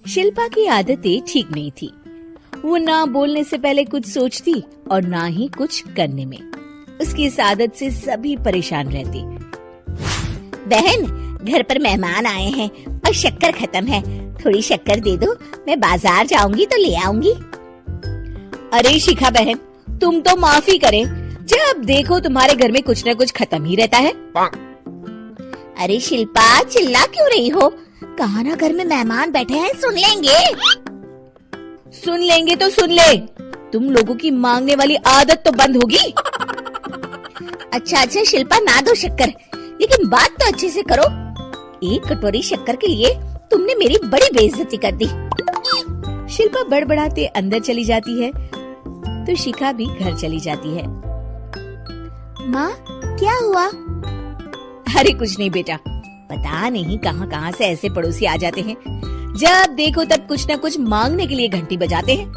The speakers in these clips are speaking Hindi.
शिल्पा की आदतें ठीक नहीं थी। वो ना बोलने से पहले कुछ सोचती और ना ही कुछ करने में। उसकी इस आदत से सभी परेशान रहते। बहन, घर पर मेहमान आए हैं और शक्कर खत्म है, थोड़ी शक्कर दे दो, मैं बाजार जाऊंगी तो ले आऊंगी। अरे शिखा बहन, तुम तो माफी करे, जब देखो तुम्हारे घर में कुछ न कुछ खत्म ही रहता है। अरे शिल्पा, चिल्ला क्यों रही हो? कहा ना घर में मेहमान बैठे हैं, सुन लेंगे। सुन लेंगे तो सुन ले, तुम लोगों की मांगने वाली आदत तो बंद होगी। अच्छा शिल्पा, ना दो शक्कर, लेकिन बात तो अच्छे से करो। एक कटोरी शक्कर के लिए तुमने मेरी बड़ी बेइज्जती कर दी। शिल्पा बड़बड़ाते अंदर चली जाती है तो शिखा भी घर चली जाती है। माँ, क्या हुआ? अरे कुछ नहीं बेटा, पता नहीं कहां कहां से ऐसे पड़ोसी आ जाते हैं, जब देखो तब कुछ न कुछ मांगने के लिए घंटी बजाते हैं।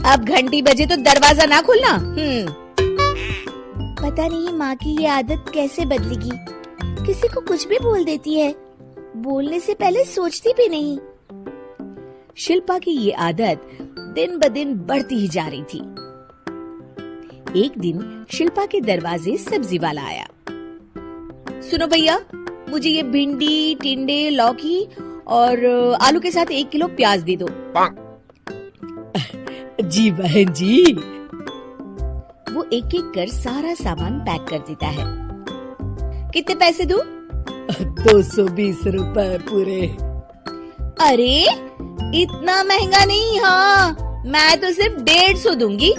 अब घंटी बजे तो दरवाजा ना खोलना। पता नहीं माँ की ये आदत कैसे बदलेगी, किसी को कुछ भी बोल देती है, बोलने से पहले सोचती भी नहीं। शिल्पा की ये आदत दिन ब दिन बढ़ती ही जा रही थी। एक दिन शिल्पा के दरवाजे सब्जी वाला आया। सुनो भैया, मुझे ये भिंडी, टिंडे, लौकी और आलू के साथ 1 किलो प्याज दे दो। जी बहन जी। वो एक एक कर सारा सामान पैक कर देता है। कितने पैसे दूं? 220 रुपए पूरे। अरे इतना महंगा नहीं, हाँ मैं तो सिर्फ 150 दूंगी।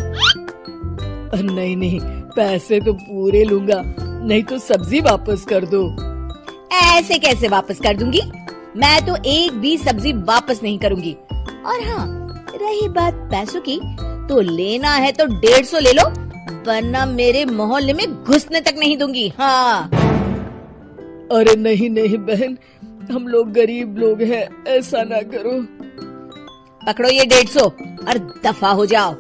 नहीं नहीं, पैसे तो पूरे लूंगा, नहीं तो सब्जी वापस कर दो। ऐसे कैसे वापस कर दूंगी? मैं तो एक भी सब्जी वापस नहीं करूंगी। और हाँ, रही बात पैसों की, तो लेना है तो 150 ले लो, वरना मेरे मोहल्ले में घुसने तक नहीं दूंगी। हाँ। अरे नहीं नहीं बहन, हम लोग गरीब लोग हैं, ऐसा ना करो। पकड़ो ये 150 और दफा हो जाओ।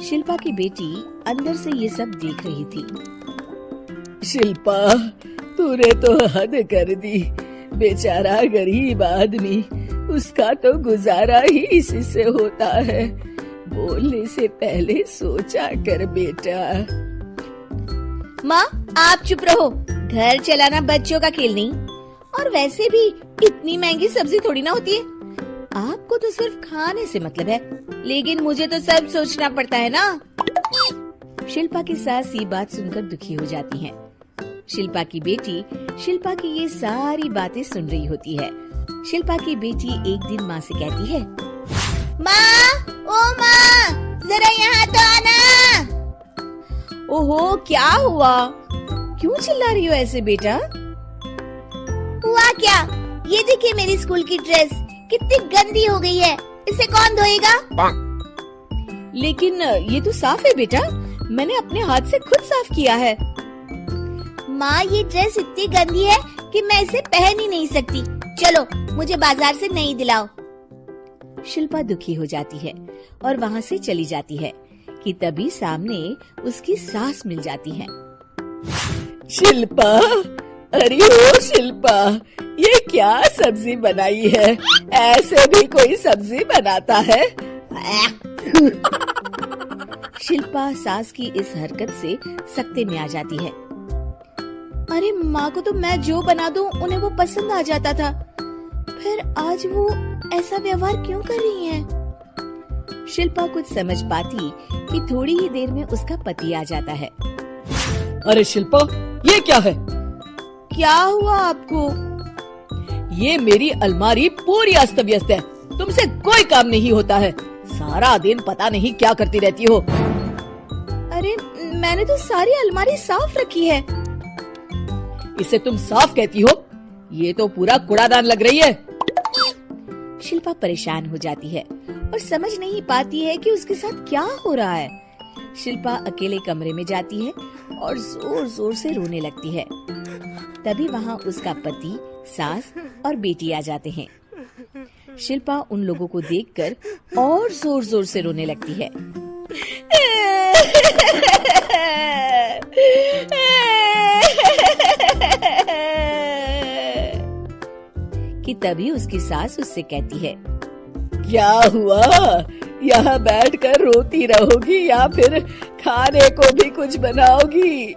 शिल्पा की बेटी अंदर से ये सब देख रही थी। शिल्पा, तूने तो हद कर दी। बेचारा गरीब आदमी, उसका तो गुजारा ही इसी से होता है। बोलने से पहले सोचा कर बेटा। माँ आप चुप रहो, घर चलाना बच्चों का खेल नहीं, और वैसे भी इतनी महंगी सब्जी थोड़ी ना होती है। आपको तो सिर्फ खाने से मतलब है, लेकिन मुझे तो सब सोचना पड़ता है ना। शिल्पा की सास ये बात सुनकर दुखी हो जाती हैं। शिल्पा की बेटी शिल्पा की ये सारी बातें सुन रही होती है। शिल्पा की बेटी एक दिन माँ से कहती है, माँ, ओ माँ, जरा यहाँ तो आना। ओहो क्या हुआ, क्यों चिल्ला रही हो ऐसे बेटा? हुआ क्या? ये देखिए मेरी स्कूल की ड्रेस कितनी गंदी हो गई है, इसे कौन धोएगा? लेकिन ये तो साफ है बेटा, मैंने अपने हाथ से खुद साफ किया है। माँ, ये ड्रेस इतनी गंदी है कि मैं इसे पहन ही नहीं सकती। चलो मुझे बाजार से नई दिलाओ। शिल्पा दुखी हो जाती है और वहाँ से चली जाती है कि तभी सामने उसकी सास मिल जाती है। शिल्पा, अरे ओ शिल्पा, ये क्या सब्जी बनाई है? ऐसे भी कोई सब्जी बनाता है? शिल्पा सास की इस हरकत से सख्ते में आ जाती है। अरे माँ को तो मैं जो बना दूं उन्हें वो पसंद आ जाता था, फिर आज वो ऐसा व्यवहार क्यों कर रही हैं? शिल्पा कुछ समझ पाती कि थोड़ी ही देर में उसका पति आ जाता है। अरे शिल्पा, ये क्या है? क्या हुआ आपको? ये मेरी अलमारी पूरी अस्त व्यस्त है, तुमसे कोई काम नहीं होता है, सारा दिन पता नहीं क्या करती रहती हो। अरे मैंने तो सारी अलमारी साफ रखी है। इसे तुम साफ कहती हो? ये तो पूरा कूड़ादान लग रही है। शिल्पा परेशान हो जाती है और समझ नहीं पाती है कि उसके साथ क्या हो रहा है। शिल्पा अकेले कमरे में जाती है और जोर जोर से रोने लगती है। तभी वहाँ उसका पति, सास और बेटी आ जाते हैं। शिल्पा उन लोगों को देखकर और जोर जोर से रोने लगती है। कि तभी उसकी सास उससे कहती है, क्या हुआ? यहाँ बैठकर रोती रहोगी या फिर खाने को भी कुछ बनाओगी?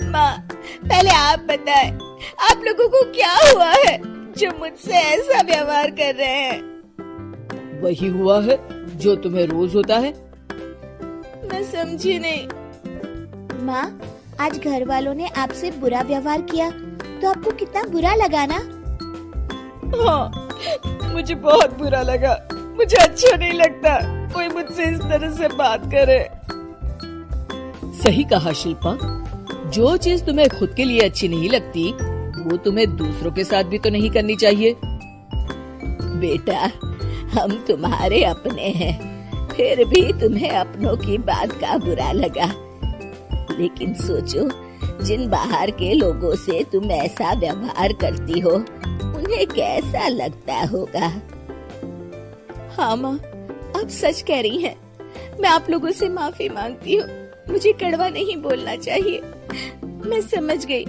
माँ पहले आप बताएं, आप लोगों को क्या हुआ है जो मुझसे ऐसा व्यवहार कर रहे हैं? वही हुआ है जो तुम्हें रोज होता है। मैं समझी नहीं। माँ, आज घर वालों ने आपसे बुरा व्यवहार किया तो आपको कितना बुरा लगा ना? हाँ, मुझे बहुत बुरा लगा। मुझे अच्छा नहीं लगता कोई मुझसे इस तरह से बात करे। सही कहा शिल्पा, जो चीज तुम्हें खुद के लिए अच्छी नहीं लगती वो तुम्हें दूसरों के साथ भी तो नहीं करनी चाहिए। बेटा, हम तुम्हारे अपने हैं, फिर भी तुम्हें अपनों की बात का बुरा लगा। लेकिन सोचो, जिन बाहर के लोगों से तुम ऐसा व्यवहार करती हो उन्हें कैसा लगता होगा। हाँ माँ, आप सच कह रही हैं। मैं आप लोगों से माफी मांगती हूँ। मुझे कड़वा नहीं बोलना चाहिए। मैं समझ गई,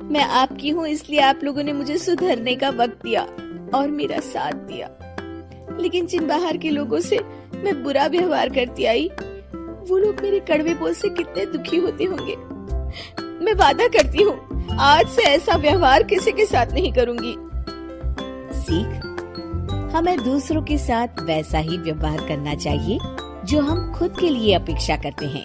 मैं आपकी हूँ इसलिए आप लोगों ने मुझे सुधरने का वक्त दिया और मेरा साथ दिया। लेकिन जिन बाहर के लोगों से मैं बुरा व्यवहार करती आई, वो लोग मेरे कड़वे बोल से कितने दुखी होते होंगे। मैं वादा करती हूँ, आज से ऐसा व्यवहार किसी के साथ नहीं करूंगी। सीख, हमें दूसरों के साथ वैसा ही व्यवहार करना चाहिए जो हम खुद के लिए अपेक्षा करते हैं।